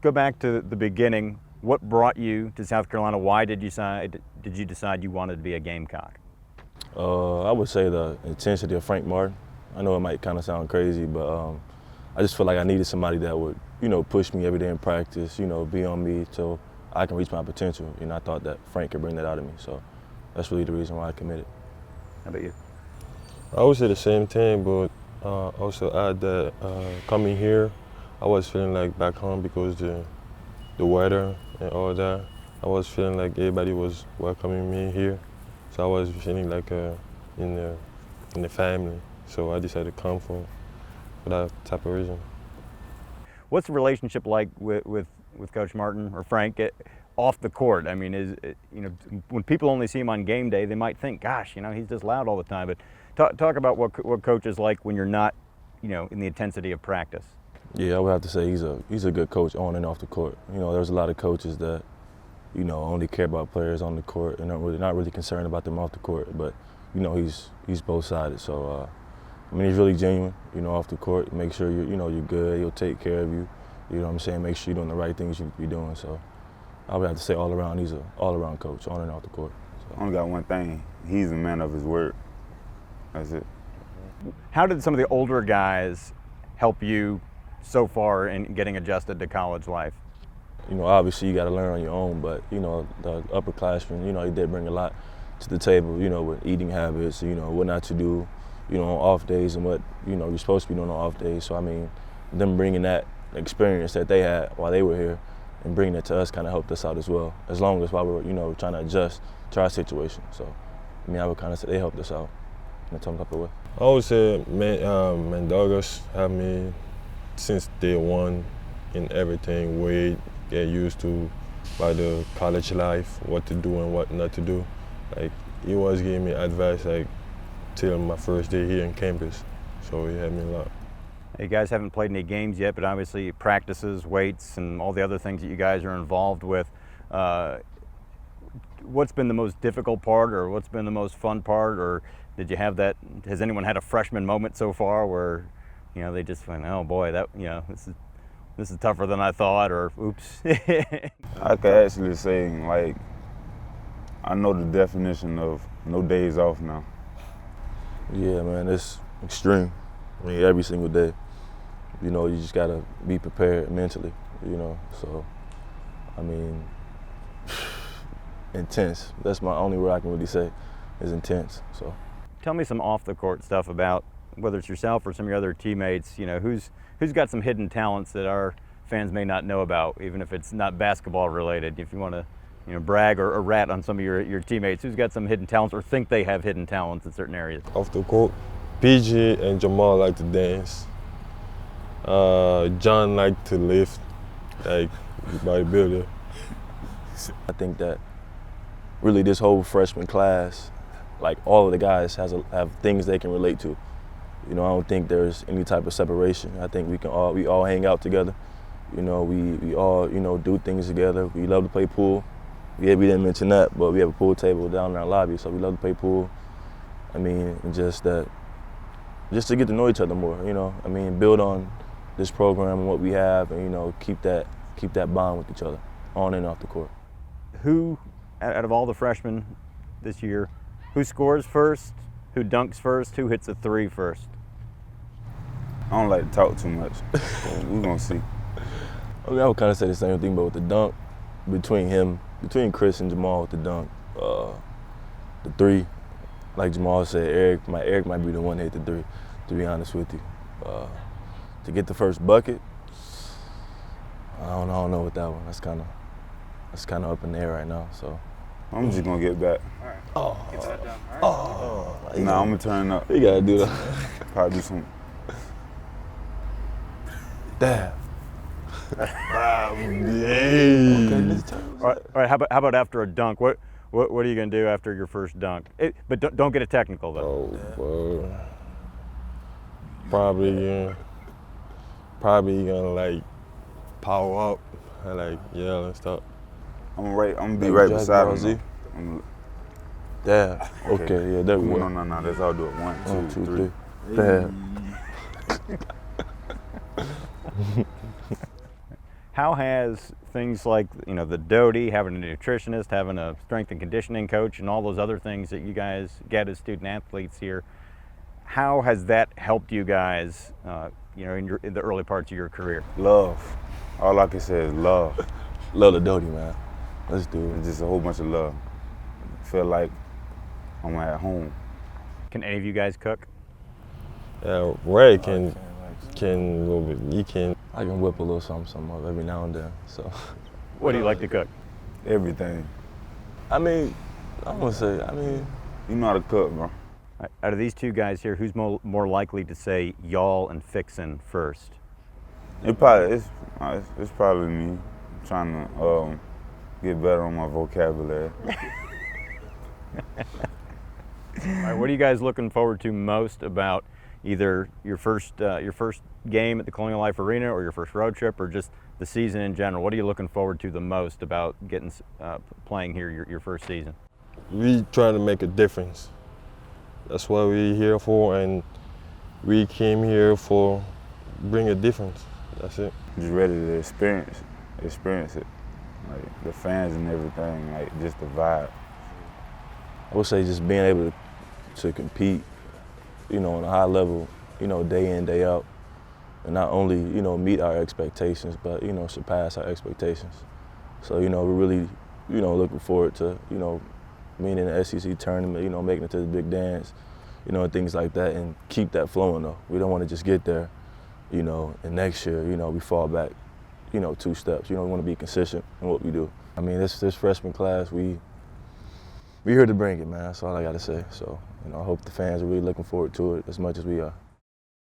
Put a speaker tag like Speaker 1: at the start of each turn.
Speaker 1: go back to the beginning. What brought you to South Carolina? Why did you decide you wanted to be a Gamecock?
Speaker 2: I would say the intensity of Frank Martin. I know it might kind of sound crazy, but I just feel like I needed somebody that would, push me every day in practice, be on me so I can reach my potential. I thought that Frank could bring that out of me. So that's really the reason why I committed.
Speaker 1: How about you?
Speaker 3: I would say the same thing, but also add that coming here, I was feeling like back home because the weather and all that. I was feeling like everybody was welcoming me here, so I was feeling like in the family. So I decided to come for that type of reason.
Speaker 1: What's the relationship like with Coach Martin or Frank off the court? I mean, when people only see him on game day, they might think, gosh, he's just loud all the time. But talk about what Coach is like when you're not, in the intensity of practice.
Speaker 2: Yeah, I would have to say he's a good coach on and off the court. There's a lot of coaches that, only care about players on the court and not really concerned about them off the court. But, he's both-sided. So, he's really genuine, off the court. Make sure you're good. He'll take care of you. You know what I'm saying? Make sure you're doing the right things you need to be doing. So, I would have to say all around, he's an all-around coach, on and off the court. So.
Speaker 4: I only got one thing. He's a man of his word. That's it.
Speaker 1: How did some of the older guys help you so far in getting adjusted to college life?
Speaker 2: Obviously you got to learn on your own, but, the upperclassmen, he did bring a lot to the table, with eating habits, what not to do, on off days and what, you're supposed to be doing on off days. So, them bringing that experience that they had while they were here and bringing it to us kind of helped us out as well, as long as while we were, trying to adjust to our situation. So, I would kind of say they helped us out in some type of way.
Speaker 3: I would say Mendogas helped me since day one in everything, weight, get used to by the college life, what to do and what not to do. Like, he was giving me advice till my first day here on campus, so he helped me a lot.
Speaker 1: You guys haven't played any games yet, but obviously practices, weights, and all the other things that you guys are involved with. What's been the most difficult part, or what's been the most fun part, or did you have that? Has anyone had a freshman moment so far where, they just went, oh boy, that this is tougher than I thought, or oops?
Speaker 4: I could actually say, I know the definition of no days off now.
Speaker 2: Yeah, man, it's extreme. Every single day. You just gotta be prepared mentally, So, intense. That's my only word I can really say is intense. So.
Speaker 1: Tell me some off-the-court stuff about whether it's yourself or some of your other teammates. Who's got some hidden talents that our fans may not know about, even if it's not basketball related. If you want to, brag or rat on some of your teammates, who's got some hidden talents or think they have hidden talents in certain areas?
Speaker 3: Off the court, PG and Jamal like to dance. John like to lift, like bodybuilder.
Speaker 2: I think that really this whole freshman class, all of the guys have things they can relate to. I don't think there's any type of separation. I think we all hang out together. We all, do things together. We love to play pool. Yeah, we didn't mention that, but we have a pool table down in our lobby, so we love to play pool. Just to get to know each other more, build on this program and what we have, and, keep that bond with each other on and off the court.
Speaker 1: Who, out of all the freshmen this year, who scores first, who dunks first, who hits a three first?
Speaker 4: I don't like to talk too much. We're going to see.
Speaker 2: I would kind of say the same thing, but with the dunk, between Chris and Jamal with the dunk, the three, like Jamal said, Eric might be the one to hit the three, to be honest with you. To get the first bucket, I don't know with that one. That's kind of up in the air right now. So
Speaker 4: I'm just gonna get back.
Speaker 1: All right. Get that done. All right.
Speaker 4: Nah, I'm gonna turn up.
Speaker 2: You gotta do that.
Speaker 4: Probably do some.
Speaker 2: Damn.
Speaker 1: All right. How about after a dunk? What are you gonna do after your first dunk? But don't get it technical though.
Speaker 3: Well, probably gonna power up and yell and stuff.
Speaker 4: I'm gonna be right beside him.
Speaker 2: Damn. Okay. Yeah. There we go.
Speaker 4: No. Let's all do it. 1, 2, 3.
Speaker 2: Damn.
Speaker 1: How has things like, you know, the Doty, having a nutritionist, having a strength and conditioning coach, and all those other things that you guys get as student athletes here, how has that helped you guys, you know, in the early parts of your career?
Speaker 4: Love. All I can say is love.
Speaker 2: Love the Doty, man. Let's do it.
Speaker 4: It's just a whole bunch of love. Feel like I'm at home.
Speaker 1: Can any of you guys cook?
Speaker 3: Ray can a little bit. He can.
Speaker 2: I can whip a little something up every now and then. So,
Speaker 1: What do you like to cook?
Speaker 4: Everything.
Speaker 2: I mean, I want to say,
Speaker 4: You know how to cook, bro.
Speaker 1: Out of these two guys here, who's more likely to say y'all and fixin' first?
Speaker 4: It's probably me trying to get better on my vocabulary.
Speaker 1: All right, what are you guys looking forward to most about either your first game at the Colonial Life Arena or your first road trip or just the season in general? What are you looking forward to the most about getting playing here your first season?
Speaker 3: We trying to make a difference. That's what we're here for, and we came here for bring a difference. That's it.
Speaker 4: Just ready to experience it. Like the fans and everything, like just the vibe.
Speaker 2: I would say just being able to compete, you know, on a high level, you know, day in, day out, and not only, you know, meet our expectations, but, you know, surpass our expectations. So, you know, we're really, you know, looking forward to, you know, being in the SEC tournament, you know, making it to the big dance, you know, and things like that, and keep that flowing though. We don't want to just get there, you know, and next year, you know, we fall back, you know, 2 steps. You know, we want to be consistent in what we do. I mean, this freshman class, we're here to bring it, man. That's all I got to say. So, you know, I hope the fans are really looking forward to it as much as we are.